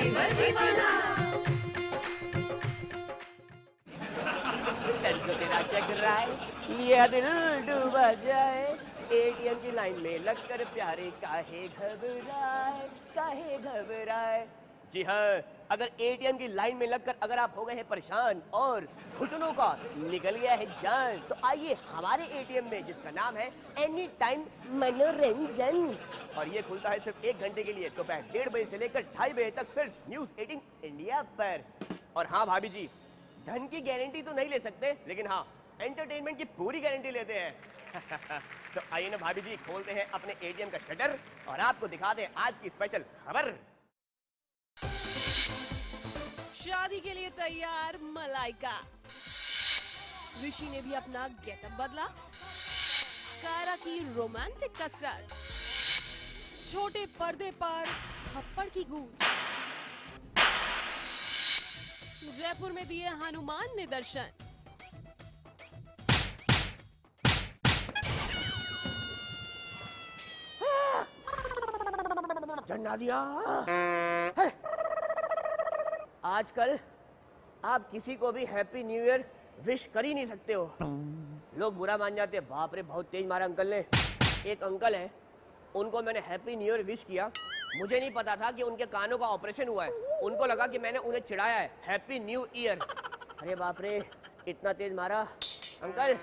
Fever दीवाना। लड़कियों तेरा जग रहा है, ये दिल डूबा जाए, एटीएम की लाइन में लगकर प्यारे काहे घबराए। जी हाँ, अगर एटीएम की लाइन में लगकर अगर आप हो गए हैं परेशान और घुटनों का निकल गया है जान, तो आइए हमारे एटीएम में, जिसका नाम है एनी टाइम मनोरंजन, और ये खुलता है सिर्फ 1 घंटे के लिए, दोपहर 1:30 बजे से लेकर 2:30 बजे तक, सिर्फ न्यूज़ 18 इंडिया पर। और हाँ भाभी जी, धन की गारंटी तो नहीं ले सकते, लेकिन हाँ एंटरटेनमेंट की पूरी गारंटी लेते हैं। तो आइए ना भाभी जी, खोलते हैं अपने एटीएम का शटर और आपको दिखाते हैं आज की स्पेशल खबर। शादी के लिए तैयार मलाइका। ऋषि ने भी अपना गेटअप बदला। कायरा की रोमांटिक कसरत। छोटे पर्दे पर थप्पड़ की गूंज। जयपुर में दिए हनुमान ने दर्शन। झंडा दिया। आजकल आप किसी को भी हैप्पी न्यू ईयर विश कर ही नहीं सकते हो, लोग बुरा मान जाते हैं। बाप रे, बहुत तेज मारा अंकल ने। एक अंकल है, उनको मैंने हैप्पी न्यू ईयर विश किया, मुझे नहीं पता था कि उनके कानों का ऑपरेशन हुआ है, उनको लगा कि मैंने उन्हें चिढ़ाया है हैप्पी न्यू ईयर। अरे बाप रे, इतना तेज मारा। अंकल,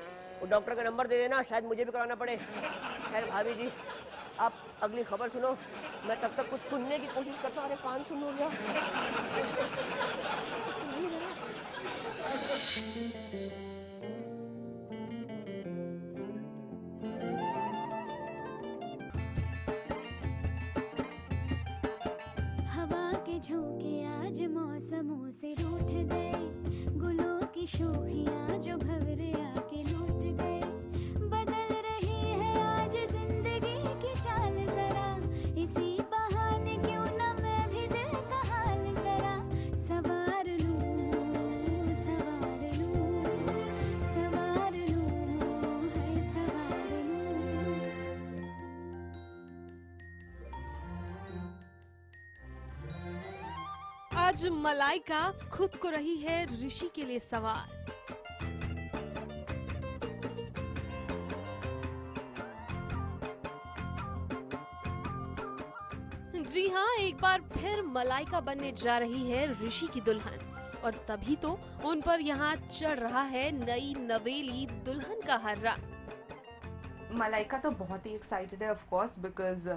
वो डॉक्टर का नंबर दे देना, शायद मुझे भी कराना पड़े। खैर भाभी जी, आप अगली खबर सुनो, मैं तब तक कुछ सुनने की कोशिश करता हूँ। अरे कान सुन हो गया। हवा के झोंके आज मौसमों से रूठ गए, गुलों की शोखियाँ जो भंवरे आके लूट गए। बदल रही है आज जिंदगी की चाल जरा, इसी बहाने क्यों न मैं भी दिल का हाल जरा सवार लूं, सवार लूं, सवार लूं, है सवार लूं। आज मलाइका खुद को रही है ऋषि के लिए सवार। जी हाँ, एक बार फिर मलाइका बनने जा रही है ऋषि की दुल्हन, और तभी तो उन पर यहाँ चढ़ रहा है नई नवेली दुल्हन का हर्रा। मलाइका तो बहुत ही एक्साइटेड है ऑफ कोर्स, बिकॉज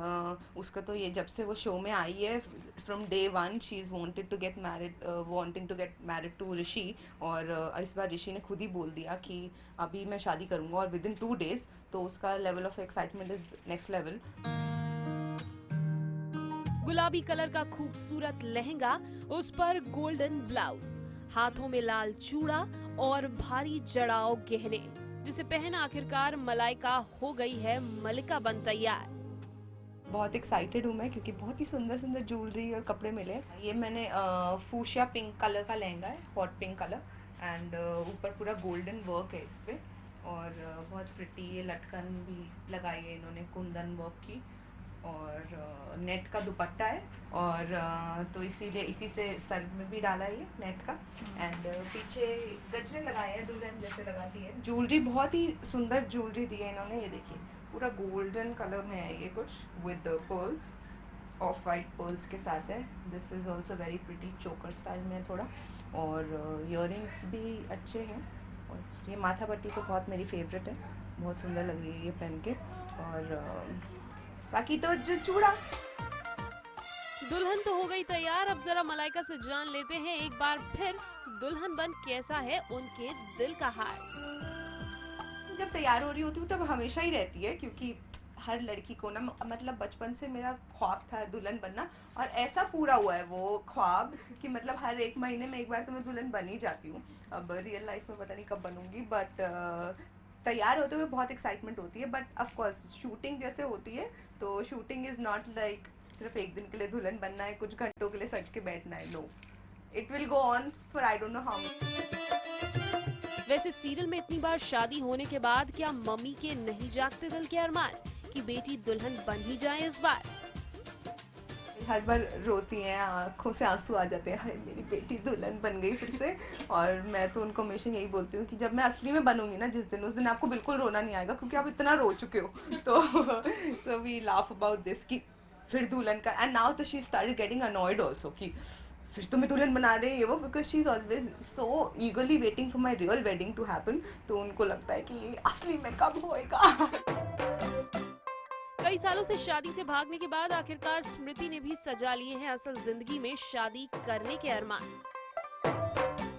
उसका तो ये जब से वो शो में आई है, from day one she is wanting to get married to Rishi. और इस बार ऋषि ने खुद ही बोल दिया कि अभी मैं शादी करूंगा, और विद इन 2 days, तो उसका level of excitement is next level. गुलाबी कलर का खूबसूरत लहंगा, उस पर गोल्डन ब्लाउज, हाथों में लाल चूड़ा और भारी जड़ाव गहने, जिसे पहन आखिरकार मलाइका हो गई है मलिका बन तैयार। बहुत एक्साइटेड हूँ मैं, क्योंकि बहुत ही सुंदर सुंदर ज्वेलरी और कपड़े मिले। ये मैंने फूशिया पिंक कलर का लहंगा है, हॉट पिंक कलर, एंड ऊपर पूरा गोल्डन वर्क है इस पे, और बहुत प्रिटी ये लटकन भी लगाई है इन्होंने कुंदन वर्क की, और नेट का दुपट्टा है, और तो इसीलिए इसी से सर में भी डाला है ये नेट का, एंड पीछे गजरे लगाए हैं दुल्हन जैसे लगाती है। ज्वेलरी बहुत ही सुंदर ज्वेलरी दी है इन्होंने, ये देखिए पूरा गोल्डन कलर में है ये, कुछ with pearls, of white pearls के साथ है। This is also very pretty, चोकर स्टाइल में है थोड़ा, और इयररिंग्स भी अच्छे हैं, और ये माथा पट्टी तो बहुत मेरी फेवरेट है, बहुत सुंदर लग रही है ये पहन के, और बाकी तो जो चूड़ा। दुल्हन तो हो गई तैयार, अब जरा मलाइका से जान लेते हैं एक बार फिर दुल्हन बन कैसा है उनके दिल का हाल। जब तैयार हो रही होती हूँ तब हमेशा ही रहती है, क्योंकि हर लड़की को ना, मतलब बचपन से मेरा ख्वाब था दुल्हन बनना, और ऐसा पूरा हुआ है वो ख्वाब कि मतलब हर 1 महीने में एक बार तो मैं दुल्हन बन ही जाती हूँ। अब रियल लाइफ में पता नहीं कब बनूंगी, बट तैयार होते हुए बहुत एक्साइटमेंट होती है। बट ऑफ कोर्स शूटिंग जैसे होती है, तो शूटिंग इज़ नॉट लाइक सिर्फ 1 दिन के लिए दुल्हन बनना है, कुछ घंटों के लिए सज के बैठना है। No, it will go on for I don't know how much. वैसे सीरियल में इतनी बार शादी होने के बाद क्या मम्मी के नहीं जागते दिल के अरमान कि बेटी दुल्हन बन ही जाए इस बार? हर बार रोती हैं, आंखों से आंसू आ जाते हैं, हाय मेरी बेटी दुल्हन बन गई फिर से। और मैं तो उनको हमेशा यही बोलती हूँ कि जब मैं असली में बनूंगी ना जिस दिन, उस दिन आपको बिल्कुल रोना नहीं आएगा, क्योंकि आप इतना रो चुके हो। तो so we laugh about this कि फिर दुल्हन का। एंड नाउ तो she started getting annoyed also कि फिर तुम्हें दुल्हन बना रहे हैं वो, because she is always so eagerly waiting for my real wedding to happen. तो उनको लगता है कि ये असली में कब होएगा। कई सालों से शादी से भागने के बाद आखिरकार स्मृति ने भी सजा लिए हैं असल जिंदगी में शादी करने के अरमान।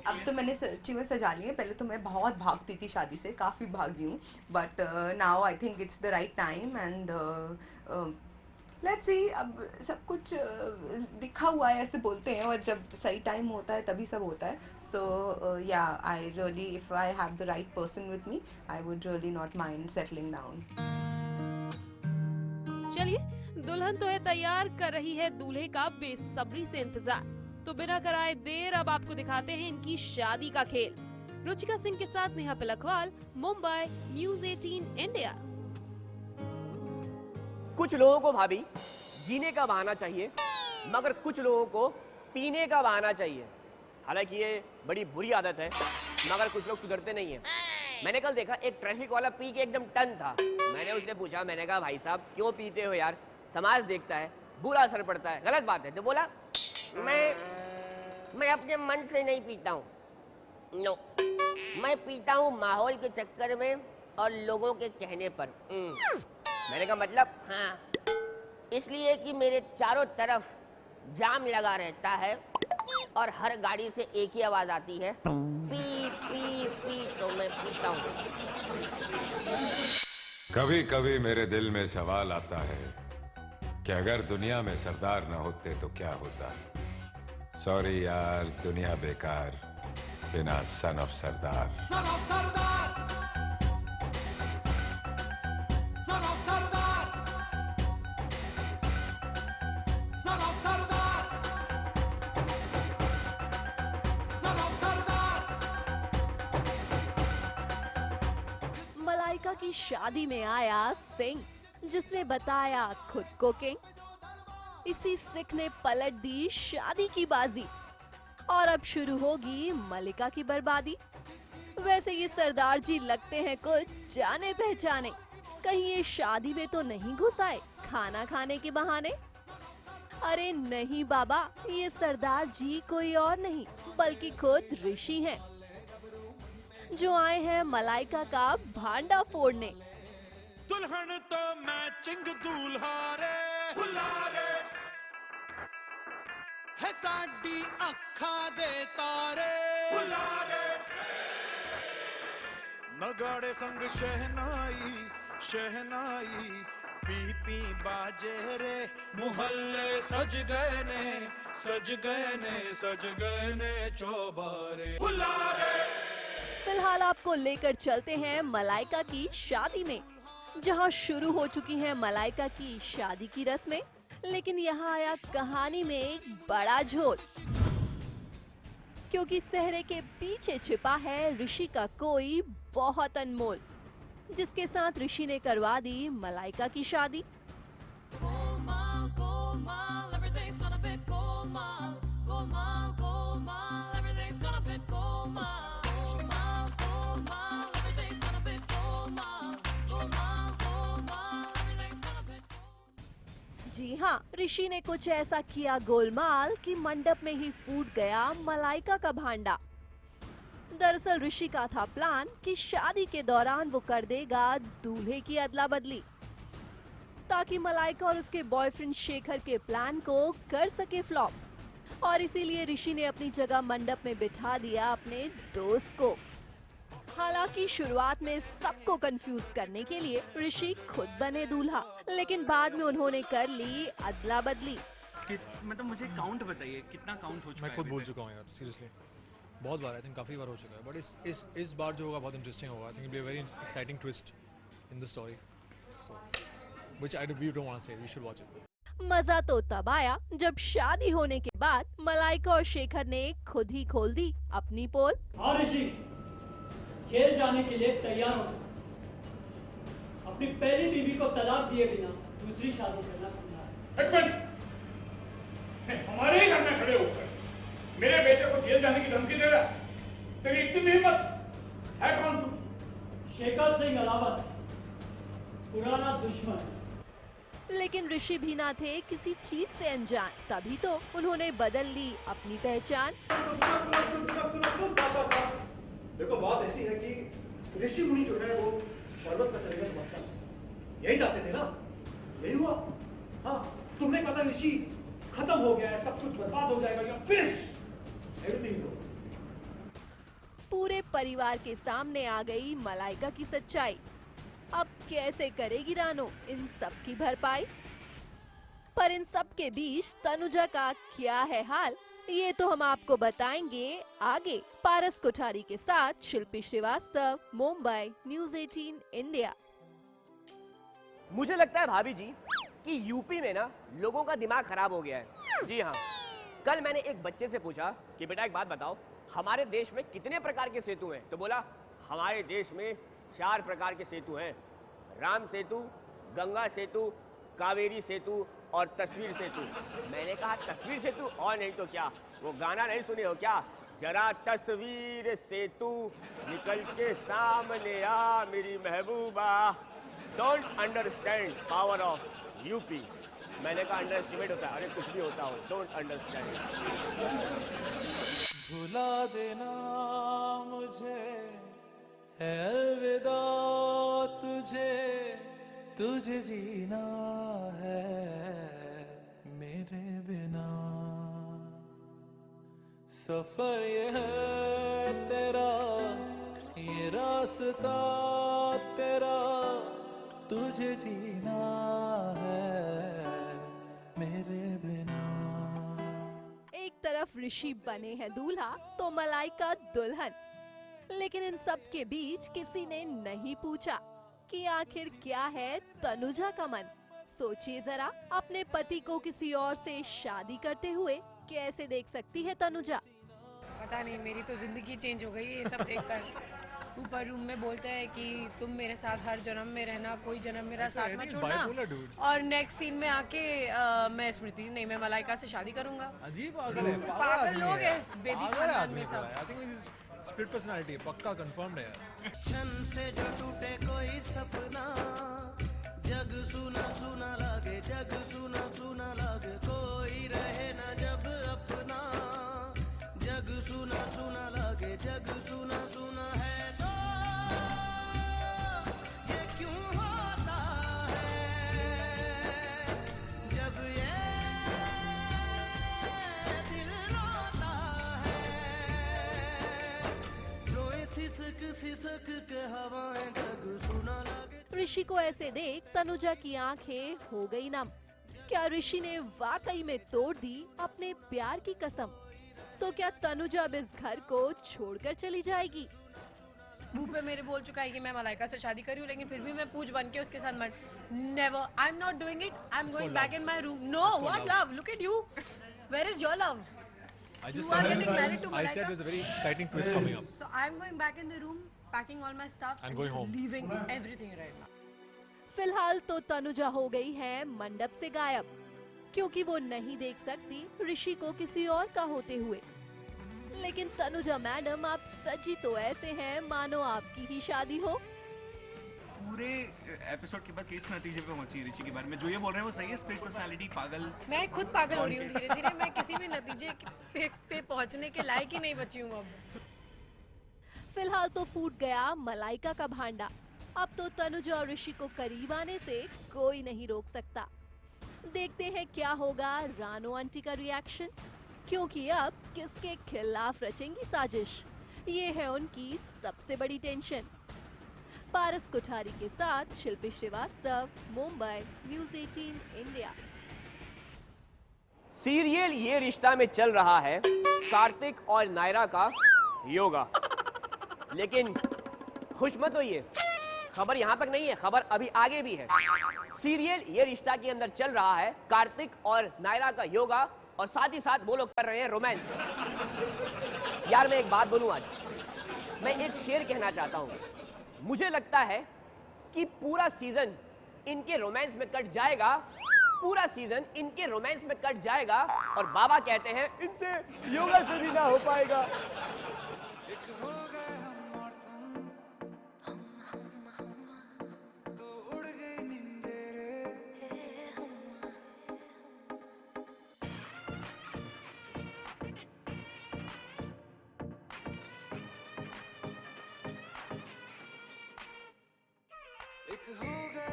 अब तो मैंने सच्ची में सजा ली है, पहले तो मैं बहुत भागती थी शादी से, काफ़ी भागी हूँ, but now I think it's the right time and let's see. अब सब कुछ लिखा हुआ है ऐसे बोलते हैं, और जब सही टाइम होता है तभी सब होता है। सो या I really, if I have the right person with me, I would really not mind settling down. चलिए, दुल्हन तो है तैयार, कर रही है दूल्हे का बेसब्री से इंतजार। तो बिना कराए देर अब आपको दिखाते हैं इनकी शादी का खेल। रुचिका सिंह के साथ नेहा पिलखवाल, मुंबई, न्यूज़ 18 इंडिया। कुछ लोगों को भाभी जीने का बहाना चाहिए, मगर कुछ लोगों को पीने का बहाना चाहिए। हालांकि ये बड़ी बुरी आदत है, मगर कुछ लोग सुधरते नहीं हैं। मैंने कल देखा एक ट्रैफिक वाला पी के एकदम टन था। मैंने उससे पूछा, मैंने कहा भाई साहब क्यों पीते हो यार, समाज देखता है, बुरा असर पड़ता है, गलत बात है। तो बोला मैं अपने मन से नहीं पीता हूँ, नो, मैं पीता हूँ माहौल के चक्कर में और लोगों के कहने पर। मैंने कहा मतलब? हाँ, इसलिए कि मेरे चारों तरफ जाम लगा रहता है और हर गाड़ी से एक ही आवाज आती है, पी पी पी, तो मैं पीता हूँ। कभी कभी मेरे दिल में सवाल आता है कि अगर दुनिया में सरदार न होते तो क्या होता। सॉरी यार, दुनिया बेकार बिना son of Sardar. Son of Sardar, son of Sardar, son of Sardar, son of Sardar. Malaika की शादी में आया सिंह, जिसने बताया खुद को किंग। इसी सिख ने पलट दी शादी की बाजी, और अब शुरू होगी मलिका की बर्बादी। वैसे ये सरदार जी लगते हैं कुछ जाने पहचाने, कहीं ये शादी में तो नहीं घुस आए खाना खाने के बहाने? अरे नहीं बाबा, ये सरदार जी कोई और नहीं बल्कि खुद ऋषि हैं, जो आए हैं मलाइका का भांडा फोड़ने। दुल्हन तो मैचिंग दूल्हा रे, है साडी अखा दे तारे, नगाड़े संग शहनाई शहनाई, पी पी बाजे रे, मुहल्ले सज गए ने, सज गए ने, सज गए ने चौबारे। फिलहाल आपको लेकर चलते हैं मलाइका की शादी में, जहां शुरू हो चुकी है मलाइका की शादी की रस्में। लेकिन यहाँ आया कहानी में एक बड़ा झोल, क्योंकि सहरे के पीछे छिपा है ऋषि का कोई बहुत अनमोल, जिसके साथ ऋषि ने करवा दी मलाइका की शादी। Golmaal, golmaal, everything's gonna be golmaal. Golmaal, golmaal, everything's gonna be golmaal. Golmaal, golmaal, everything's gonna be golmaal. Golmaal, golmaal, everything's gonna be golmaal. जी हाँ, ऋषि ने कुछ ऐसा किया गोलमाल कि मंडप में ही फूट गया मलाइका का भांडा। दरअसल ऋषि का था प्लान कि शादी के दौरान वो कर देगा दूल्हे की अदला बदली, ताकि मलाइका और उसके बॉयफ्रेंड शेखर के प्लान को कर सके फ्लॉप। और इसीलिए ऋषि ने अपनी जगह मंडप में बिठा दिया अपने दोस्त को। हालांकि शुरुआत में सबको कंफ्यूज करने के लिए ऋषि खुद बने दूल्हा, लेकिन बाद में उन्होंने कर ली अदला बदली। मतलब मुझे काउंट बताइए, कितना काउंट हो चुका है? मैं खुद अभी बोल तक? चुका हूँ यार, सीरियसली बहुत बार, आई थिंक काफ़ी बार हो चुका है, बट इस बार जो होगा बहुत इंटरेस्टिंग होगा। I think it will be a very exciting twist in the story, so which I we don't want to say, we should watch it. मजा तो तब आया जब शादी होने के बाद मलाइका और शेखर ने खुद ही खोल दी अपनी पोल। हाँ ऋषि, जेल जाने के लिए तैयार हो जाओ। अपनी पहली बीवी को तलाक दिए बिना दूसरी शादी करना गुनाह है। एक मिनट, हमारे ही घर में खड़े होकर मेरे बेटे को जेल जाने की धमकी दे रहा है। तेरी इतनी हिम्मत है कौन तू? शेखर सिंह अलावत, पुराना दुश्मन। लेकिन ऋषि भी ना थे किसी चीज से अनजान, तभी तो उन्होंने बदल ली अपनी पहचान। देखो बात ऐसी है कि ऋषि मुनि जो है वो शरबत का चलेगा समझता, यही चाहते थे ना, यही हुआ। हाँ, तुमने कहा था ऋषि खत्म हो गया है, सब कुछ बर्बाद हो जाएगा, या फिनिश, एवरीथिंग इज ओवर। पूरे परिवार के सामने आ गई मलाइका की सच्चाई। अब कैसे करेगी रानो इन सब की भरपाई? पर इन सब के बीच तनुजा का क्या है हाल, ये तो हम आपको बताएंगे आगे। पारस कोठारी के साथ शिल्पी श्रीवास्तव, मुंबई, न्यूज़ 18 इंडिया। मुझे लगता है भाभी जी कि यूपी में ना लोगों का दिमाग खराब हो गया है। जी हाँ, कल मैंने एक बच्चे से पूछा कि बेटा एक बात बताओ, हमारे देश में कितने प्रकार के सेतु हैं? तो बोला हमारे देश में 4 प्रकार के सेतु हैं, राम सेतु, गंगा सेतु, कावेरी सेतु और तस्वीर सेतु। मैंने कहा तस्वीर सेतु और नहीं तो क्या, वो गाना नहीं सुने हो क्या? जरा तस्वीर सेतु निकल के सामने आ मेरी महबूबा, don't understand power of UP. मैंने कहा अंडर एस्टिमेट होता है, अरे कुछ भी होता हो, डोंट अंडरस्टैंड। भुला देना मुझे है अलविदा, तुझे जीना है मेरे बिना। सफर ये है तेरा, ये रास्ता तेरा, तुझे जीना है मेरे बिना। एक तरफ ऋषि बने हैं दूल्हा तो मलाइका दुल्हन, लेकिन इन सब के बीच किसी ने नहीं पूछा कि आखिर क्या है तनुजा का मन। सोचिए जरा, अपने पति को किसी और से शादी करते हुए कैसे देख सकती है तनुजा? पता नहीं, मेरी तो जिंदगी चेंज हो गई ये सब देखकर। ऊपर रूम में बोलते हैं कि तुम मेरे साथ हर जन्म में रहना, कोई जन्म मेरा साथ मत छोड़ना, और नेक्स्ट सीन में आके मैं स्मृति नहीं, मैं मलाइका से शादी करूंगा। अजीब पागल है, पागल लोग हैं बेदी खानदान में सब। आई थिंक स्प्लिट पर्सनालिटी पक्का कंफर्म्ड है। छन से जो टूटे कोई सपना, जग सुना सुना लागे, जग सुना सुना लागे, कोई रहे ना जब अपना, जग सुना सुना लागे, जग सुना सुना है तो ये क्यों होता है, जब ये दिल रोता है, रोए सिसक सिसक के हवाएं, जग सुना लागे। ऋषि को ऐसे देख तनुजा की आंखें हो गई नम। क्या ऋषि ने वाकई में तोड़ दी अपने प्यार की कसम? तो क्या तनुजा अब इस घर को छोड़कर चली जाएगी? मुंह पे मेरे बोल चुका है कि मैं मलाइका से शादी करी हूँ, लेकिन फिर भी मैं पूछ बन के उसके साथ never, I am not doing it, I am going back in my room. No, what love? Look at you, where is your love? I just You said are getting married to I said Malaika? there's a very exciting twist coming up. So I am going back in the room, packing all my stuff And going just home. leaving everything right now. फिलहाल तो तनुजा हो गई है मंडप से गायब, क्योंकि वो नहीं देख सकती ऋषि को किसी और का होते हुए। लेकिन तनुजा मैडम, आप सजी तो ऐसे हैं मानो आपकी ही शादी हो। पूरे एपिसोड के बाद किस नतीजे पे पहुंची ऋषि के बारे में? जो ये बोल रहे हैं वो सही है, स्प्लिट पर्सनालिटी, पागल? मैं खुद पागल हो रही हूँ धीरे धीरे। मैं किसी भी नतीजे पे पहुँचने के लायक ही नहीं बची हूँ अब। फिलहाल तो फूट गया मलाइका का भांडा। अब तो तनुजा और ऋषि को करीब आने से कोई नहीं रोक सकता। देखते हैं क्या होगा रानो आंटी का रिएक्शन, क्योंकि अब किसके खिलाफ रचेंगी साजिश, ये है उनकी सबसे बड़ी टेंशन। पारस कोठारी के साथ Shilpi Shrivastava, Mumbai, news 18 India. Serial Yeh Rishta में चल रहा है कार्तिक और नायरा का योगा, लेकिन खुश मत होइए, खबर यहाँ तक नहीं है, खबर अभी आगे भी है। सीरियल ये रिश्ता के अंदर चल रहा है कार्तिक और नायरा का योगा, और साथ ही साथ वो लोग कर रहे हैं रोमांस। यार मैं एक बात बोलूं, आज मैं एक शेर कहना चाहता हूं। मुझे लगता है कि पूरा सीजन इनके रोमांस में कट जाएगा, पूरा सीजन इनके रोमांस में कट जाएगा और बाबा कहते हैं इनसे योगा से भी ना हो पाएगा। एक हो गए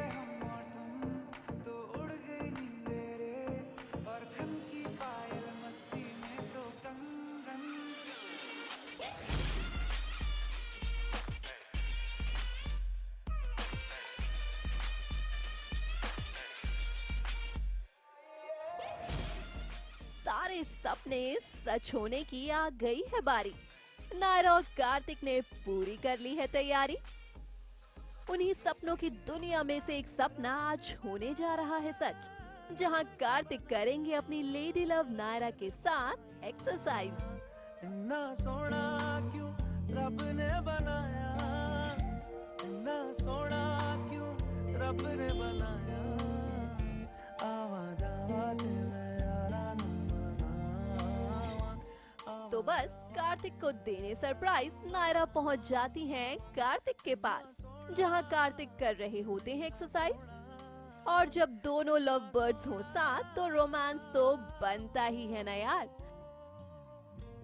हम और तुम तो उड़ गई नींदें रे और खन की पायल मस्ती में तो कंगन। सारे सपने सच होने की आ गई है बारी। नायरा और कार्तिक ने पूरी कर ली है तैयारी। उन्हीं सपनों की दुनिया में से एक सपना आज होने जा रहा है सच, जहां कार्तिक करेंगे अपनी लेडी लव नायरा के साथ एक्सरसाइज। इन्ना सोना क्यों रब ने बनाया, इन्ना सोना क्यों रब ने बनाया, आवा जावा ते मैं यारा न मनावा। तो बस कार्तिक को देने सरप्राइज नायरा पहुंच जाती हैं कार्तिक के पास, जहां कार्तिक कर रहे होते हैं एक्सरसाइज। और जब दोनों लव बर्ड्स हो साथ तो रोमांस तो बनता ही है ना यार।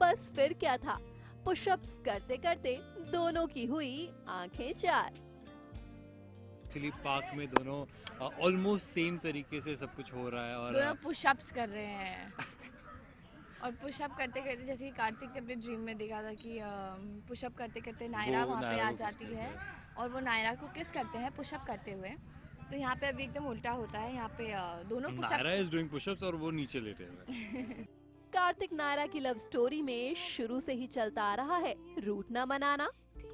बस फिर क्या था, पुशअप्स करते करते दोनों की हुई आंखें चार। एक्चुअली पार्क में दोनों ऑलमोस्ट सेम तरीके से सब कुछ हो रहा है और दोनों पुशअप्स कर रहे हैं और पुशअप करते करते, जैसे कि कार्तिक ने अपने ड्रीम में देखा था कि पुशअप करते करते नायरा वहाँ पे आ जाती है और वो नायरा को किस करते हैं पुशअप करते हुए। तो यहाँ पे अभी एकदम उल्टा होता है, यहाँ पे दोनों नायरा इज डूइंग पुशअप्स और वो नीचे लेटे हुए हैं। कार्तिक नायरा की लव स्टोरी में शुरू से ही चलता आ रहा है रूठ न मनाना,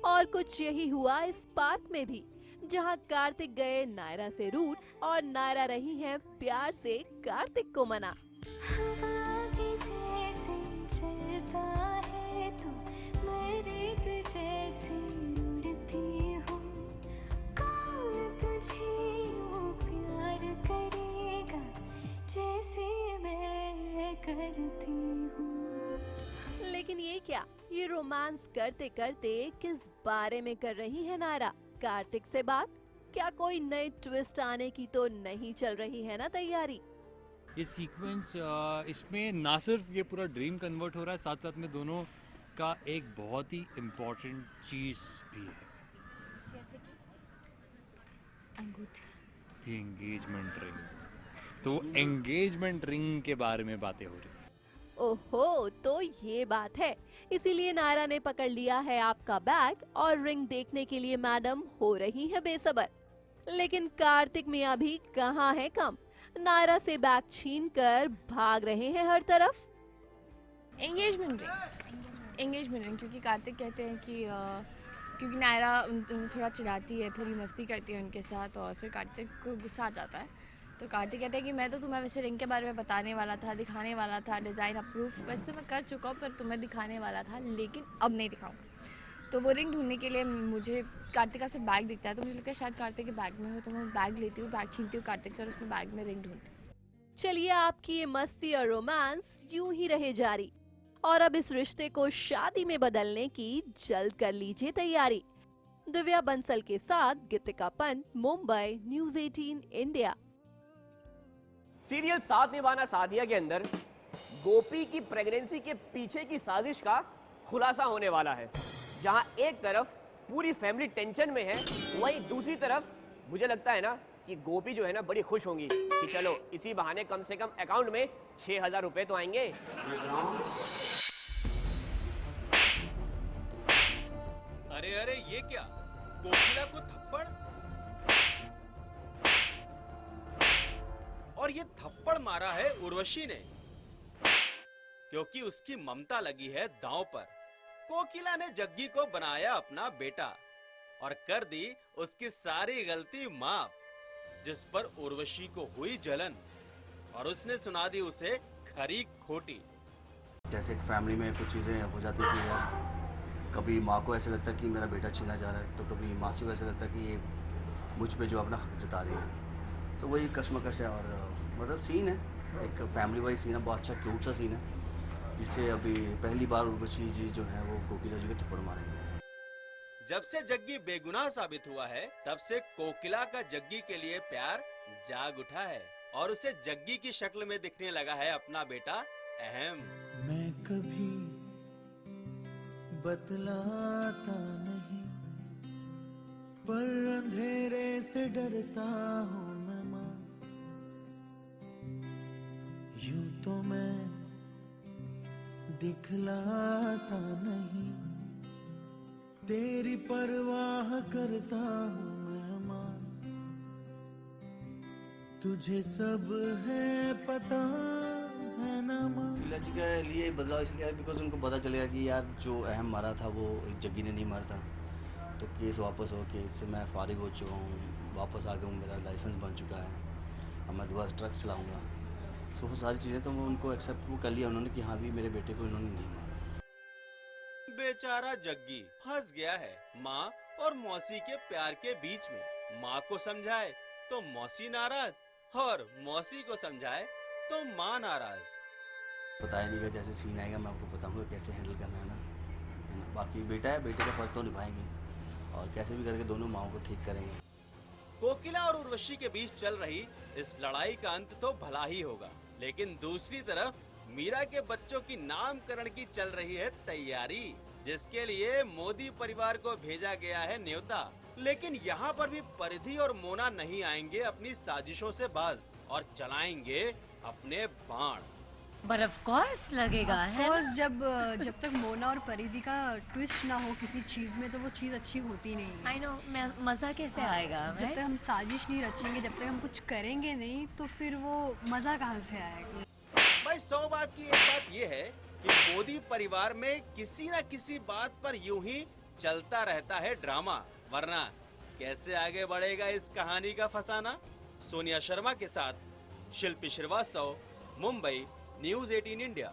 और कुछ यही हुआ इस पार्क में भी, जहाँ कार्तिक गए नायरा से रूठ और नायरा रही है प्यार से कार्तिक को मना। चलता है तू मेरे जैसे उड़ती हूँ, कौन तुझे यूं प्यार करेगा जैसे मैं करती हूँ। लेकिन ये क्या, ये रोमांस करते करते किस बारे में कर रही है नायरा कार्तिक से बात? क्या कोई नए ट्विस्ट आने की तो नहीं चल रही है ना तैयारी? ये सीक्वेंस इसमें ना सिर्फ ये पूरा ड्रीम कन्वर्ट हो रहा है, साथ साथ में दोनों का एक बहुत ही इम्पोर्टेंट चीज भी है, जैसे कि अंगूठी, द एंगेजमेंट रिंग। तो एंगेजमेंट रिंग के बारे में बातें हो रही है। ओहो, तो ये बात है, इसीलिए नायरा ने पकड़ लिया है आपका बैग और रिंग देखने के लिए मैडम हो रही है बेसब्र। लेकिन कार्तिक मियां भी कहाँ है कम, नायरा से बैग छीनकर भाग रहे हैं हर तरफ। एंगेजमेंट रिंग, क्योंकि कार्तिक कहते हैं कि क्योंकि नायरा थोड़ा चिढ़ाती है, थोड़ी मस्ती करती है उनके साथ और फिर कार्तिक को गुस्सा आ जाता है। तो कार्तिक कहते हैं कि मैं तो तुम्हें वैसे रिंग के बारे में बताने वाला था, दिखाने वाला था, डिज़ाइन अप्रूव वैसे मैं कर चुका हूँ, पर तुम्हें दिखाने वाला था लेकिन अब नहीं दिखाऊंगा। तो वो रिंग ढूंढने के लिए मुझे कार्तिका से बैग दिखता है, तो मुझे लगता है शायद कार्तिक के बैग में हो, तो मैं बैग लेती हूँ, बैग छीनती हूँ कार्तिक से और उसमें बैग में रिंग ढूंढती हूँ। चलिए, आपकी ये मस्ती और रोमांस यूं ही रहे जारी, और अब इस रिश्ते को शादी में बदलने की जल्द कर लीजिए तैयारी। दिव्या बंसल के साथ Geetika Pant, Mumbai, news 18 India. Serial Saath Nibhana साथिया के अंदर गोपी की प्रेगनेंसी के पीछे की साजिश का खुलासा होने वाला है, जहां एक तरफ पूरी फैमिली टेंशन में है, वहीं दूसरी तरफ मुझे लगता है ना कि गोपी जो है ना बड़ी खुश होंगी कि चलो इसी बहाने कम से कम अकाउंट में 6,000 रुपए तो आएंगे। अरे अरे ये क्या, कोकिला को थप्पड़, और ये थप्पड़ मारा है उर्वशी ने क्योंकि उसकी ममता लगी है दांव पर। कोकिला ने जग्गी को बनाया अपना बेटा और कर दी उसकी सारी गलती माफ, जिस पर उर्वशी को हुई जलन और उसने सुना दी उसे खरी खोटी। जैसे एक फैमिली में कुछ चीज़ें हो जाती है कि यार कभी माँ को ऐसे लगता है कि मेरा बेटा छीना जा रहा है, तो कभी मासी को ऐसे लगता है कि ये मुझ पे जो अपना हक जता रही है। सो वही कश्मकश है और मतलब सीन है, एक फैमिली वाइज सीन है, बहुत अच्छा क्यूट सा सीन है, जिससे अभी पहली बार उर्वशी जी जो है वो कोकिला जी को थप्पड़ मारेंगे। जब से जग्गी बेगुनाह साबित हुआ है, तब से कोकिला का जग्गी के लिए प्यार जाग उठा है और उसे जग्गी की शक्ल में दिखने लगा है अपना बेटा अहम। मैं कभी बतलाता नहीं, पर अंधेरे से डरता हूँ मैं माँ। यूं तो मैं दिखलाता नहीं, तेरी परवाह करता हूँ मैं माँ। तुझे सब है पता है ना माँ। कोकिला जी के लिए बदलाव इसलिए बिकॉज उनको पता चलेगा कि यार जो अहम मारा था वो जग्गी ने नहीं मारा था, तो केस वापस हो, केस से मैं फारिग हो चुका हूँ, वापस आ गया हूँ, मेरा लाइसेंस बन चुका है, अब मैं दोबारा ट्रक चलाऊँगा। सो वो सारी चीज़ें तो वो उनको एक्सेप्ट वो कर लिया उन्होंने कि हाँ भी मेरे बेटे को इन्होंने नहीं मारा। बेचारा जग्गी फंस गया है माँ और मौसी के प्यार के बीच में। माँ को समझाए तो मौसी नाराज और मौसी को समझाए तो माँ नाराज। बताया नहीं गया, जैसे सीन आएगा मैं आपको बताऊंगा कैसे हैंडल करना है ना। बाकी बेटा है, बेटे का फर्ज तो निभाएंगे और कैसे भी करके दोनों माओं को ठीक करेंगे। कोकिला और उर्वशी के बीच चल रही इस लड़ाई का अंत तो भला ही होगा, लेकिन दूसरी तरफ मीरा के बच्चों की नामकरण की चल रही है तैयारी, जिसके लिए मोदी परिवार को भेजा गया है न्योता। लेकिन यहाँ पर भी परिधि और मोना नहीं आएंगे अपनी साजिशों से बाज और चलाएंगे अपने बाण। But of course लगेगा है ना? जब तक मोना और परिधि का ट्विस्ट ना हो किसी चीज में तो वो चीज अच्छी होती नहीं है। I know, मजा कैसे आएगा? जब तक हम साजिश नहीं रचेंगे, जब तक हम कुछ करेंगे नहीं, तो फिर वो मजा कहाँ से आएगा? भाई 100 बात की एक बात ये है कि मोदी परिवार में किसी न किसी बात पर यूं ही चलता रहता है ड्रामा, वरना कैसे आगे बढ़ेगा इस कहानी का फसाना। सोनिया शर्मा के साथ शिल्पी श्रीवास्तव, मुंबई, न्यूज़ 18 इंडिया।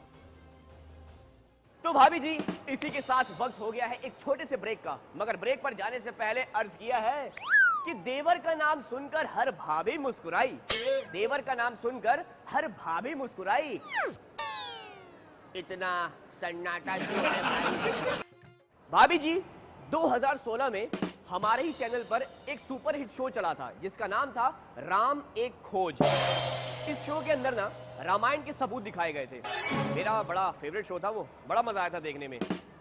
तो भाभी जी, इसी के साथ वक्त हो गया है एक छोटे से ब्रेक का, मगर ब्रेक पर जाने से पहले अर्ज किया है कि देवर का नाम सुनकर हर भाभी मुस्कुराई, देवर का नाम सुनकर हर भाभी मुस्कुराई। इतना सन्नाटा क्यों है भाई? भाभी जी, 2016 में हमारे ही चैनल पर एक सुपर हिट शो चला था जिसका नाम था राम एक खोज। इस शो के अंदर ना रामायण के सबूत दिखाए गए थे। मेरा बड़ा फेवरेट शो था वो, बड़ा मजा आया था देखने में।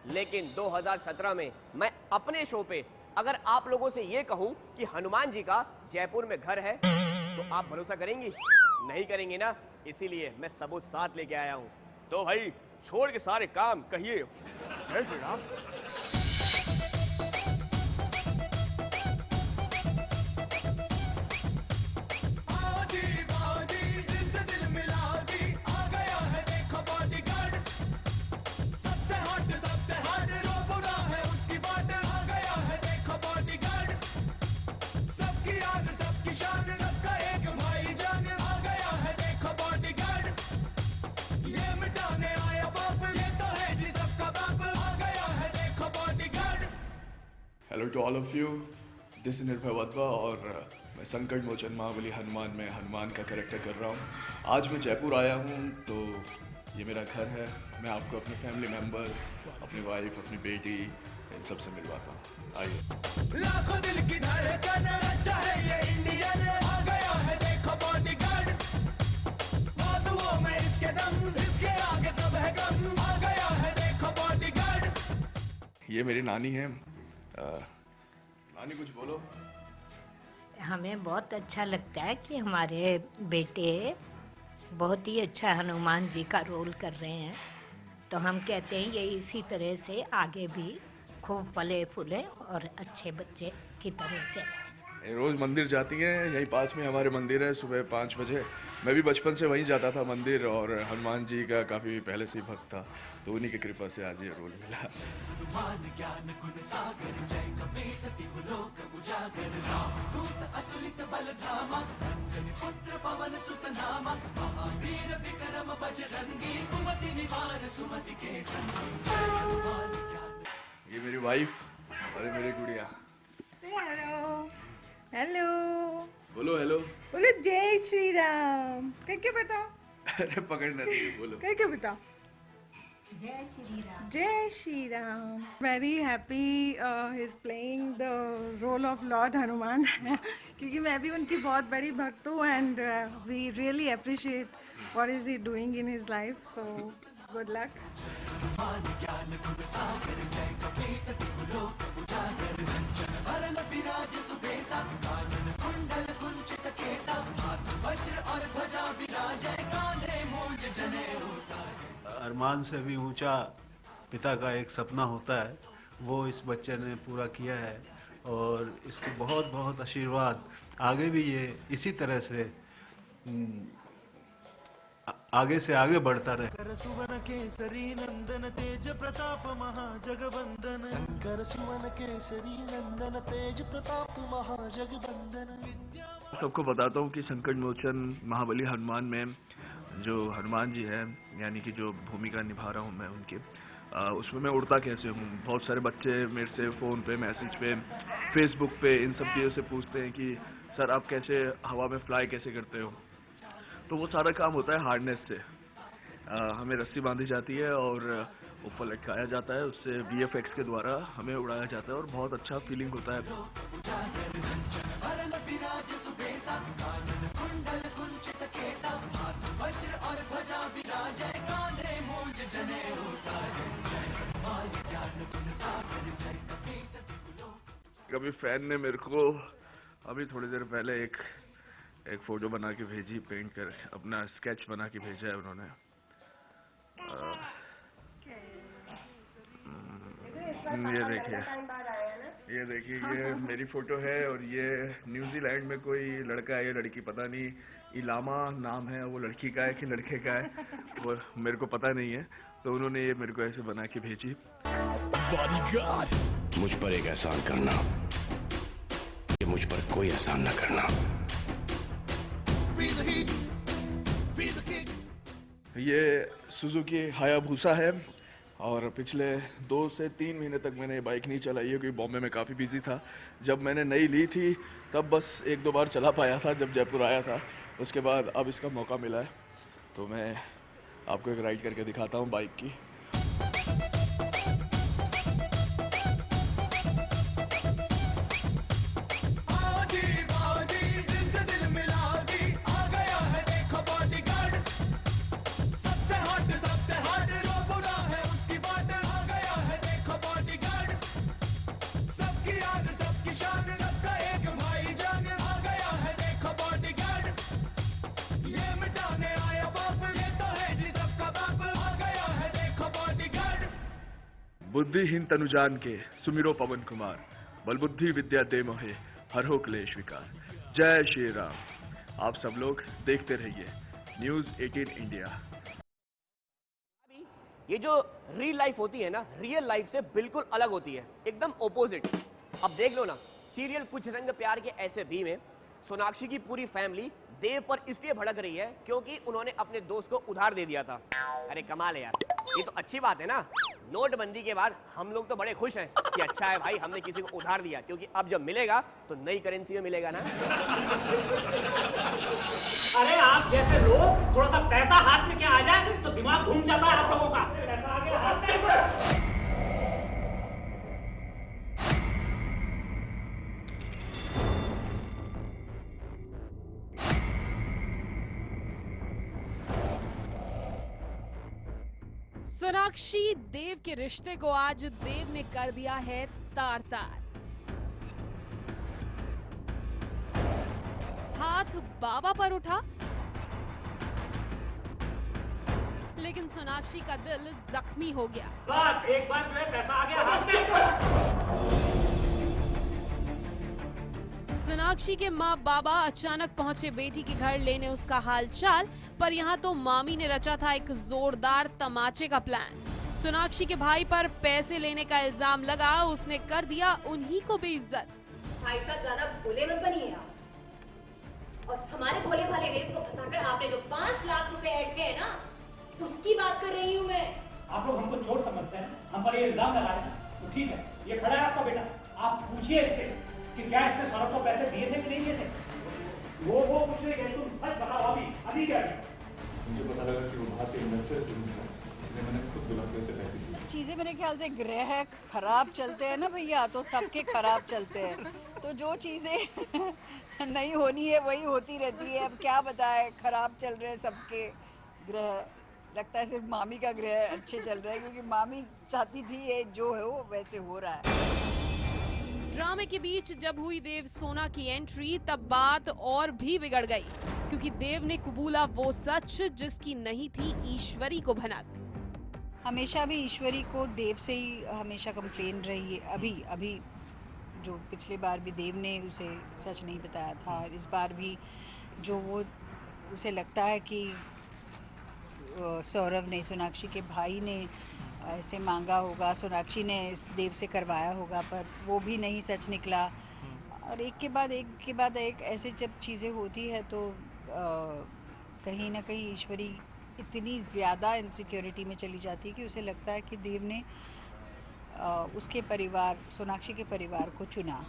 लेकिन 2017 में मैं अपने शो पे अगर आप लोगों से ये कहूं कि हनुमान जी का जयपुर में घर है, तो आप भरोसा करेंगी? नहीं करेंगे ना, इसीलिए मैं सबूत साथ लेके आया हूं। तो भाई छोड़ के सारे काम कहिए जय Shri Ram. Hello to all of you, this is Nirbhay Wadhwa और मैं संकट मोचन महाबली हनुमान में हनुमान का कैरेक्टर कर रहा हूँ। आज मैं जयपुर आया हूँ, तो ये मेरा घर है। मैं आपको अपने फैमिली मेम्बर्स, अपनी वाइफ, अपनी बेटी, इन सब से मिलवाता हूँ। आइए। लाखों दिल की धड़कन अच्छा है ये इंडियन, आ गया है देखो बॉडीगार्ड, बाजुओं में इसके दम, इसके आगे सब है गम, आ गया है देखो बॉडीगार्ड। ये मेरी नानी है। नानी कुछ बोलो। हमें बहुत अच्छा लगता है कि हमारे बेटे बहुत ही अच्छा हनुमान जी का रोल कर रहे हैं, तो हम कहते हैं ये इसी तरह से आगे भी खूब फले फूले और अच्छे बच्चे की तरह से। रोज मंदिर जाती हैं, यहीं पास में हमारे मंदिर है, सुबह 5 बजे। मैं भी बचपन से वहीं जाता था मंदिर और हनुमान जी का काफ़ी पहले से ही भक्त था, तो उन्हीं की कृपा से आज ये रोल मिला। ये मेरी वाइफ और ये मेरी गुड़िया। हेलो हेलो, बोलो हेलो। बोलो जय श्री राम करके बताओ। अरे पकड़ना नहीं, बोलो करके बताओ। जय श्री राम। जय Shri Ram. Very happy he is playing the role of lord Hanuman क्योंकि मैं भी उनकी बहुत बड़ी भक्त हूँ and we really appreciate what is he doing in his life, so good luck. Armaan से भी ऊंचा पिता का एक सपना होता है, वो इस बच्चे ने पूरा किया है और इसको बहुत बहुत आशीर्वाद। आगे भी ये इसी तरह से आगे से आगे बढ़ता रहे। सुवन केसरी नंदन तेज प्रताप महाजगवंदन। शंकर सुवन केसरी नंदन तेज प्रताप महाजगवंदन। सबको बताता हूँ कि संकट मोचन महाबली हनुमान में जो हनुमान जी है, यानी कि जो भूमिका निभा रहा हूँ मैं उनकी, उसमें मैं उड़ता कैसे हूँ। बहुत सारे बच्चे मेरे से फ़ोन पे, मैसेज पे, फेसबुक पे इन सब चीज़ों से पूछते हैं कि सर आप कैसे हवा में फ्लाई कैसे करते हो। तो वो सारा काम होता है हार्डनेस से। हमें रस्सी बांधी जाती है और ऊपर लटकाया जाता है, उससे VFX के द्वारा हमें उड़ाया जाता है और बहुत अच्छा फीलिंग होता है। कभी फैन ने मेरे को अभी थोड़ी देर पहले एक फोटो बना के भेजी, पेंट कर अपना स्केच बना के भेजा है उन्होंने। ये देखिए ये मेरी फोटो है और ये न्यूजीलैंड में कोई लड़का है या लड़की, पता नहीं, इलामा नाम है, वो लड़की का है कि लड़के का है वो मेरे को पता नहीं है। तो उन्होंने ये मेरे को ऐसे बना के भेजी। बॉडीगार्ड, मुझ पर एक एहसान करना कि मुझ पर कोई एहसान न करना। ये सुजुकी हायाबुसा है और पिछले 2 से 3 महीने तक मैंने ये बाइक नहीं चलाई है क्योंकि बॉम्बे में काफ़ी बिजी था। जब मैंने नई ली थी तब बस 1-2 बार चला पाया था जब जयपुर आया था। उसके बाद अब इसका मौका मिला है तो मैं आपको एक राइड करके दिखाता हूँ बाइक की। बुद्धिहीन तनुजान के सुमिरो पवन कुमार, बलबुद्धि विद्या दे मोहे, हर हो क्लेश विकार। जय श्री राम। आप सब लोग देखते रहिए न्यूज़ 18 इंडिया। ये जो रियल लाइफ होती है ना, रियल लाइफ से बिल्कुल अलग होती है, एकदम ओपोजिट। अब देख लो ना, सीरियल कुछ रंग प्यार के ऐसे भी में सोनाक्षी की पूरी फैमिली देव पर इसलिए भड़क रही है क्योंकि उन्होंने अपने दोस्त को उधार दे दिया था। अरे कमाल है यार, ये तो अच्छी बात है ना। नोटबंदी के बाद हम लोग तो बड़े खुश हैं कि अच्छा है भाई हमने किसी को उधार दिया, क्योंकि अब जब मिलेगा तो नई करेंसी में मिलेगा ना। अरे आप जैसे लोग थोड़ा सा पैसा हाथ में क्या आ जाए तो दिमाग घूम जाता है आप लोगों का। पैसा आ गया हाथ में। सोनाक्षी देव के रिश्ते को आज देव ने कर दिया है तार तार। हाथ बाबा पर उठा, लेकिन सोनाक्षी का दिल जख्मी हो गया। बस एक बार जो है पैसा आ गया हाथ में। सोनाक्षी के माँ बाबा अचानक पहुंचे बेटी के घर लेने उसका हाल चाल, पर यहाँ तो मामी ने रचा था एक जोरदार तमाचे का प्लान। सोनाक्षी के भाई पर पैसे लेने का इल्जाम लगा, उसने कर दिया उन्हीं को बेइज्जत। भाई साहब ज्यादा भोले मत बनिए आप। और हमारे भोले भाले देव को फंसाकर आपने जो 5 लाख रुपए ऐड किए ना, उसकी बात कर रही हूँ मैं। आप लोग हमको चोर समझते हैं, हम पर ये इल्जाम लगा रहे हैं, तो ठीक है, ये खड़ा है आपका बेटा, आप पूछिए इससे कि क्या इसने सौरभ को पैसे दिए थे कि नहीं दिए थे। वो कुछ नहीं कहे, तुम सच बताओ अभी क्या है? मुझे पता लगा कि वो बाहर से इन्वेस्टर था, इसलिए मैंने खुद बुला के उसे पैसे दिए। चीज़ें मेरे ख्याल से ग्रह खराब चलते हैं ना भैया, तो सबके खराब चलते हैं। तो जो चीज़ें नहीं होनी है वही होती रहती है। अब क्या बताएं, खराब चल रहे हैं सबके ग्रह। लगता है सिर्फ मामी का ग्रह अच्छे चल रहा है, क्योंकि मामी चाहती थी ये जो है वो वैसे हो रहा है। ड्रामे के बीच जब हुई देव सोना की एंट्री, तब बात और भी बिगड़ गई, क्योंकि देव ने कबूला वो सच जिसकी नहीं थी ईश्वरी को भनक। हमेशा भी ईश्वरी को देव से ही हमेशा कंप्लेन रही है। अभी जो पिछले बार भी देव ने उसे सच नहीं बताया था, और इस बार भी जो वो उसे लगता है कि सौरभ ने, सोनाक्षी के भाई ने ऐसे मांगा होगा, सोनाक्षी ने इस देव से करवाया होगा, पर वो भी नहीं सच निकला। और एक के बाद एक ऐसे जब चीज़ें होती है तो कहीं ना कहीं ईश्वरी इतनी ज़्यादा इनसिक्योरिटी में चली जाती है कि उसे लगता है कि देव ने उसके परिवार, सोनाक्षी के परिवार को चुना।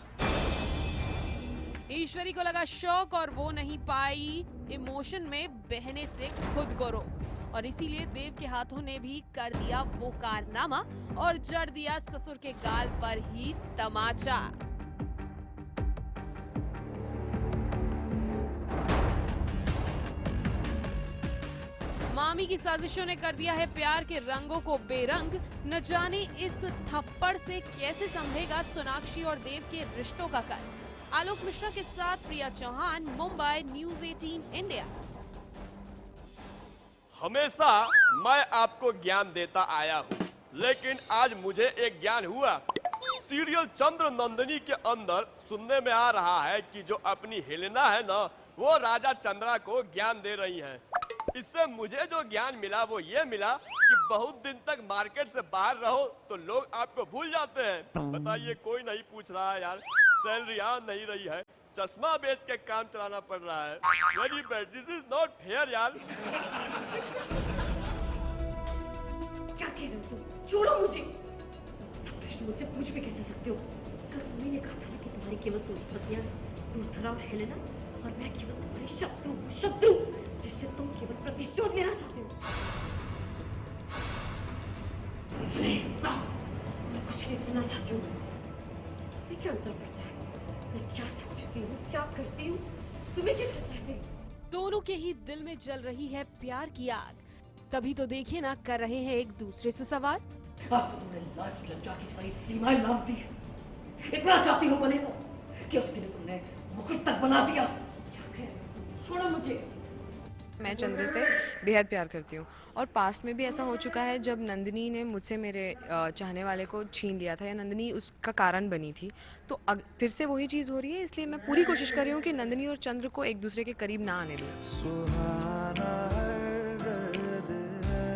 ईश्वरी को लगा शौक और वो नहीं पाई इमोशन में बहने से खुद को रोक, और इसीलिए देव के हाथों ने भी कर दिया वो कारनामा और जड़ दिया ससुर के गाल पर ही तमाचा। मामी की साजिशों ने कर दिया है प्यार के रंगों को बेरंग। न जाने इस थप्पड़ से कैसे संभलेगा सोनाक्षी और देव के रिश्तों का कल। आलोक मिश्रा के साथ प्रिया चौहान, मुंबई, न्यूज़ 18 इंडिया। हमेशा मैं आपको ज्ञान देता आया हूँ, लेकिन आज मुझे एक ज्ञान हुआ। सीरियल चंद्र नंदिनी के अंदर सुनने में आ रहा है कि जो अपनी हेलेना है ना, वो राजा चंद्रा को ज्ञान दे रही है। इससे मुझे जो ज्ञान मिला वो ये मिला कि बहुत दिन तक मार्केट से बाहर रहो तो लोग आपको भूल जाते हैं। बताइए, कोई नहीं पूछ रहा है यार, सैलरी आ नहीं रही है, चश्मा बेच के काम चलाना पड़ रहा है। Very bad, this is not fair यार। क्या कह रहे हो तुम? छोड़ो मुझे। सब प्रश्न मुझसे पूछ भी कैसे सकते हो? कल तुम्ही ने कहा था कि तुम्हारी केवल दो पत्नियां हैं, दूरधरा और हेलेना, और मैं केवल तुम्हारी शत्रु जिससे तुम केवल प्रतिशोध लेना चाहते हो। नहीं, बस मैं कुछ नहीं सुनना चाहती हूँ। मैं क्या अंतर पड़ता है? मैं क्या सोचती हूँ, क्या करती हूँ, तुम्हें क्या चलता है? दोनों के ही दिल में जल रही है प्यार की आग। तभी तो देखिए ना, कर रहे हैं एक दूसरे से सवाल। अब तो तुमने लाल की लज्जा की सारी सीमाएं लांघ दी है। इतना चाहती हो बने को कि उसके लिए तुमने मुकुट तक बना दिया। क्या कह? छोड़ो मुझे। मैं चंद्र से बेहद प्यार करती हूँ, और पास्ट में भी ऐसा हो चुका है जब नंदिनी ने मुझसे मेरे चाहने वाले को छीन लिया था, या नंदिनी उसका कारण बनी थी। तो फिर से वही चीज़ हो रही है, इसलिए मैं पूरी कोशिश कर रही हूँ कि नंदिनी और चंद्र को एक दूसरे के करीब ना आने दूँ। सुहाना हर दर्द है,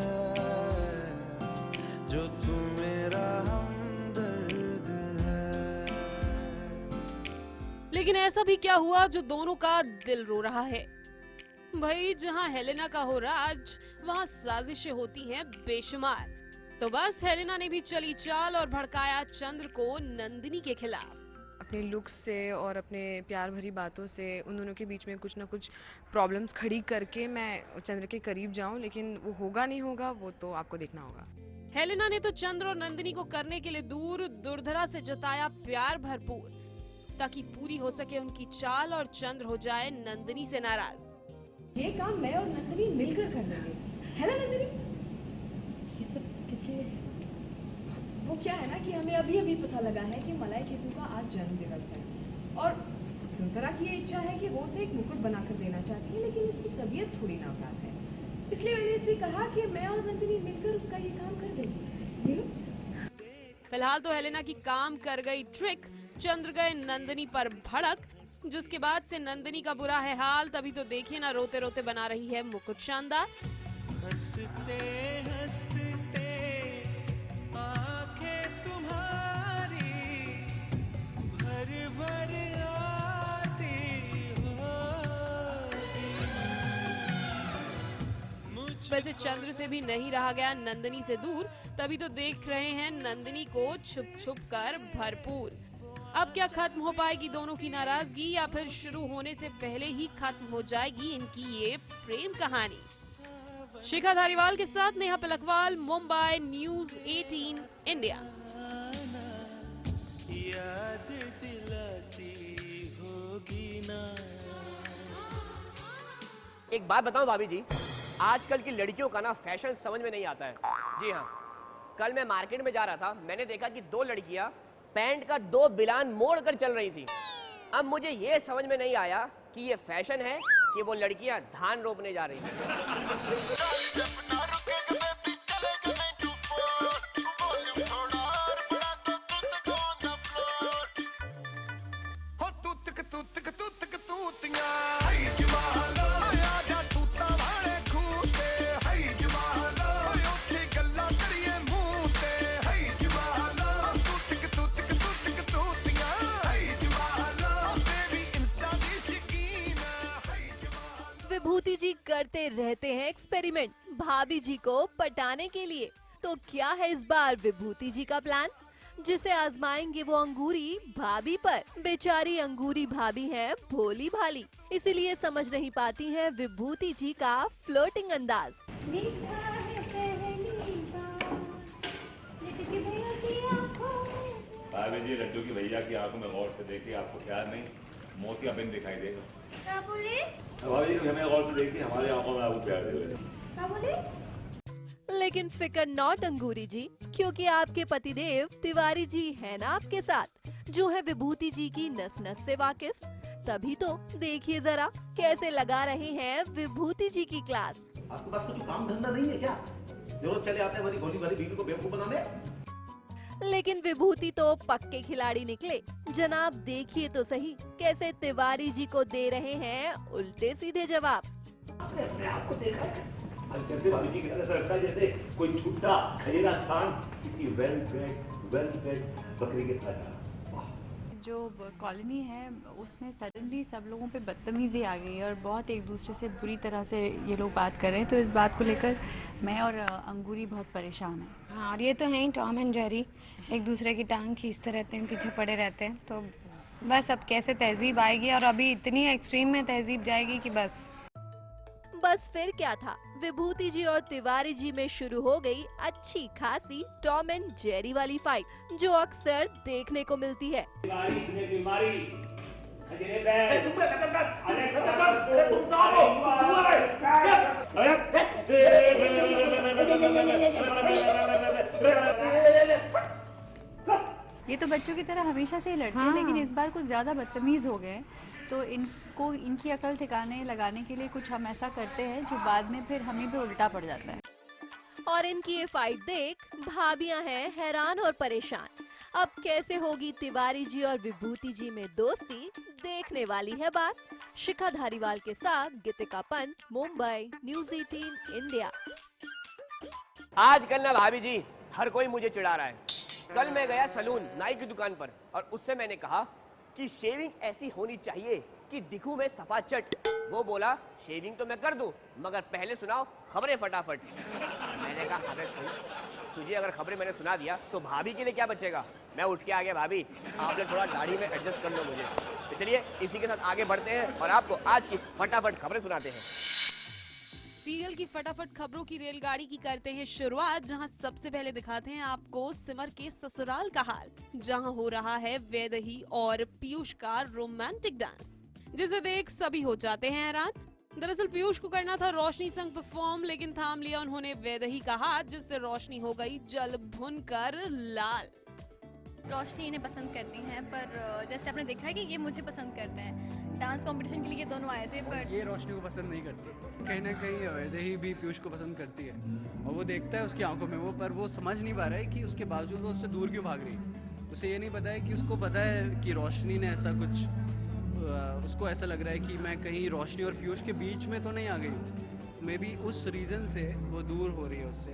जो तू मेरा हमदर्द है। लेकिन ऐसा भी क्या हुआ जो दोनों का दिल रो रहा है? भाई, जहां हेलेना का हो राज, वहां साजिशें होती हैं बेशुमार। तो बस हेलेना ने भी चली चाल और भड़काया चंद्र को नंदिनी के खिलाफ। अपने लुक्स से और अपने प्यार भरी बातों से उन दोनों के बीच में कुछ ना कुछ प्रॉब्लम्स खड़ी करके मैं चंद्र के करीब जाऊं, लेकिन वो होगा नहीं होगा वो तो आपको देखना होगा। हेलेना ने तो चंद्र और नंदिनी को करने के लिए दूर दुर्धरा से जताया प्यार भरपूर, ताकि पूरी हो सके उनकी चाल और चंद्र हो जाए नंदिनी से नाराज। ये काम मैं और नंदिनी मिलकर कर लेंगे, है ना नंदिनी? ये सब किस लिए? वो क्या है ना कि हमें अभी अभी पता लगा है कि मलाई केतु का आज जन्म दिवस है, और दुर्धरा की ये इच्छा है कि वो उसे एक मुकुट बनाकर देना चाहती है, लेकिन इसकी तबीयत थोड़ी नासाज है। इसलिए मैंने इसे कहा कि मैं और नंदिनी मिलकर उसका ये काम कर देंगे। फिलहाल तो हेलेना की काम कर गई ट्रिक, चंद्र गए नंदिनी पर भड़क, जिसके बाद से नंदिनी का बुरा है हाल। तभी तो देखिए ना, रोते रोते बना रही है मुकुट शानदार। हंसते हंसते आंखें तुम्हारी भर भर आती हो। वैसे चंद्र से भी नहीं रहा गया नंदिनी से दूर, तभी तो देख रहे हैं नंदिनी को छुप छुप कर भरपूर। अब क्या खत्म हो पाएगी दोनों की नाराजगी या फिर शुरू होने से पहले ही खत्म हो जाएगी इनकी ये प्रेम कहानी? शिखा धारीवाल के साथ नेहा पलकवाल, मुंबई, न्यूज़ 18 इंडिया। याद दिलाती होगी ना। एक बात बताऊं भाभी जी, आजकल की लड़कियों का ना फैशन समझ में नहीं आता है। जी हाँ, कल मैं मार्केट में जा रहा था, मैंने देखा कि 2 लड़कियां पैंट का 2 बिलान मोड़ कर चल रही थी। अब मुझे ये समझ में नहीं आया कि ये फैशन है कि वो लड़कियां धान रोपने जा रही हैं। विभूति जी करते रहते हैं एक्सपेरिमेंट भाभी जी को पटाने के लिए। तो क्या है इस बार विभूति जी का प्लान, जिसे आजमाएंगे वो अंगूरी भाभी पर? बेचारी अंगूरी भाभी हैं भोली भाली, इसीलिए समझ नहीं पाती हैं विभूति जी का फ्लर्टिंग अंदाज। भाभी जी, लड्डू की भैया की आंखों में गौर से देखिए, आपको प्यार नहीं मोतियाबिंद दिखाई देगा। क्या बोले? भाभी जी हमें गौर से देखिए, हमारी आंखों में आपको प्यार देगा। क्या बोले? लेकिन फिक्र नॉट अंगूरी जी, क्योंकि आपके पतिदेव तिवारी जी है ना आपके साथ, जो है विभूति जी की नस नस से वाकिफ। तभी तो देखिए जरा कैसे लगा रहे हैं विभूति जी की क्लास। आपके पास कुछ काम धंधा नहीं है क्या? जो चले आते हैं हमारी भोली भाली बीवी को बेवकूफ बनाने। लेकिन विभूति तो पक्के खिलाड़ी निकले। जनाब देखिए तो सही कैसे तिवारी जी को दे रहे हैं उल्टे सीधे जवाब। अपने आप को देखा है? चलते भाभी जी की तरह लगता है जैसे कोई छुट्टा खरीदा सांड किसी वेल फेड बकरी के साथ। जो कॉलोनी है उसमें सडनली सब लोगों पे बदतमीजी आ गई और बहुत एक दूसरे से बुरी तरह से ये लोग बात कर रहे हैं। तो इस बात को लेकर मैं और अंगूरी बहुत परेशान हैं। हाँ, और ये तो है ही टॉम एंड जेरी, एक दूसरे की टांग खींचते रहते हैं, पीछे पड़े रहते हैं। तो बस अब कैसे तहजीब आएगी, और अभी इतनी एक्सट्रीम में तहजीब जाएगी कि बस फिर क्या था, विभूति जी और तिवारी जी में शुरू हो गई अच्छी खासी टॉम एंड जेरी वाली फाइट, जो अक्सर देखने को मिलती है। ये तो बच्चों की तरह हमेशा से ही लड़ते हैं, लेकिन इस बार कुछ ज्यादा बदतमीज हो गए। तो इनको इनकी अकल ठिकाने लगाने के लिए कुछ हम ऐसा करते हैं जो बाद में फिर हमें भी उल्टा पड़ जाता है। और इनकी ये फाइट देख भाभियां हैं हैरान और परेशान। अब कैसे होगी तिवारी जी और विभूति जी में दोस्ती, देखने वाली है बात। शिखा धारीवाल के साथ गीतिका पंत, मुंबई, न्यूज़ 18 इंडिया। आजकल ना भाभी जी हर कोई मुझे चिढ़ा रहा है। कल मैं गया सलून नाई की दुकान पर और उससे मैंने कहा कि शेविंग ऐसी होनी चाहिए कि दिखूं मैं सफाचट। वो बोला शेविंग तो मैं कर दूं, मगर पहले सुनाओ खबरें फटाफट। मैंने कहा अबे तुझे अगर खबरें मैंने सुना दिया तो भाभी के लिए क्या बचेगा। मैं उठ के आ गया, भाभी आप लोग थोड़ा दाढ़ी में एडजस्ट कर लो मुझे। तो चलिए इसी के साथ आगे बढ़ते हैं और आपको आज की फटाफट खबरें सुनाते हैं। सीरियल की फटाफट खबरों की रेलगाड़ी की करते हैं शुरुआत, जहां सबसे पहले दिखाते हैं आपको सिमर के ससुराल का हाल, जहां हो रहा है वैदेही और पीयूष का रोमांटिक डांस, जिसे देख सभी हो जाते हैं हैरान। दरअसल पीयूष को करना था रोशनी संग परफॉर्म, लेकिन थाम लिया उन्होंने वैदेही का हाथ, जिससे रोशनी हो गई जल भुनकर लाल। रोशनी इन्हें पसंद करती हैं, पर जैसे आपने देखा है कि ये मुझे पसंद करते हैं। डांस कंपटीशन के लिए ये दोनों आए थे, पर ये रोशनी को पसंद नहीं करती। कहीं ना कहीं वैदेही भी पीयूष को पसंद करती है और वो देखता है उसकी आंखों में वो, पर वो समझ नहीं पा रहा है कि उसके बावजूद वो उससे दूर क्यों भाग रही है। उसे ये नहीं पता है कि उसको पता है कि रोशनी ने ऐसा कुछ, उसको ऐसा लग रहा है कि मैं कहीं रोशनी और पीयूष के बीच में तो नहीं आ गई हूँ। मे बी उस रीज़न से वो दूर हो रही है उससे।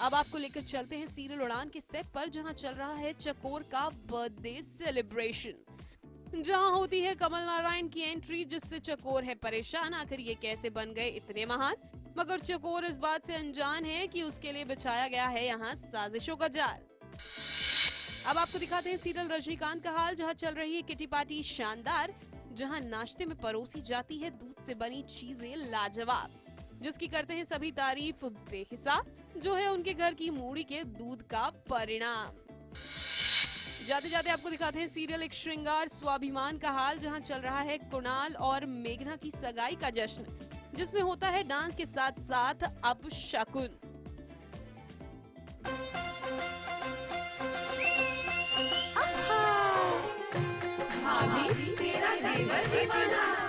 अब आपको लेकर चलते हैं सीरियल उड़ान के सेट पर, जहां चल रहा है चकोर का बर्थडे सेलिब्रेशन, जहां होती है कमल नारायण की एंट्री, जिससे चकोर है परेशान, आखिर ये कैसे बन गए इतने महान। मगर चकोर इस बात से अनजान है कि उसके लिए बिछाया गया है यहाँ साजिशों का जाल। अब आपको दिखाते हैं सीरियल रजनीकांत का हाल, जहां चल रही है किटी पार्टी शानदार, जहां नाश्ते में परोसी जाती है दूध से बनी चीजें लाजवाब, जिसकी करते हैं सभी तारीफ बेहिसाब, जो है उनके घर की मूढ़ी के दूध का परिणाम। जाते जाते आपको दिखाते हैं सीरियल एक श्रृंगार स्वाभिमान का हाल, जहां चल रहा है कुणाल और मेघना की सगाई का जश्न, जिसमें होता है डांस के साथ साथ अपशकुन। भाभी तेरा देवर दीवाना।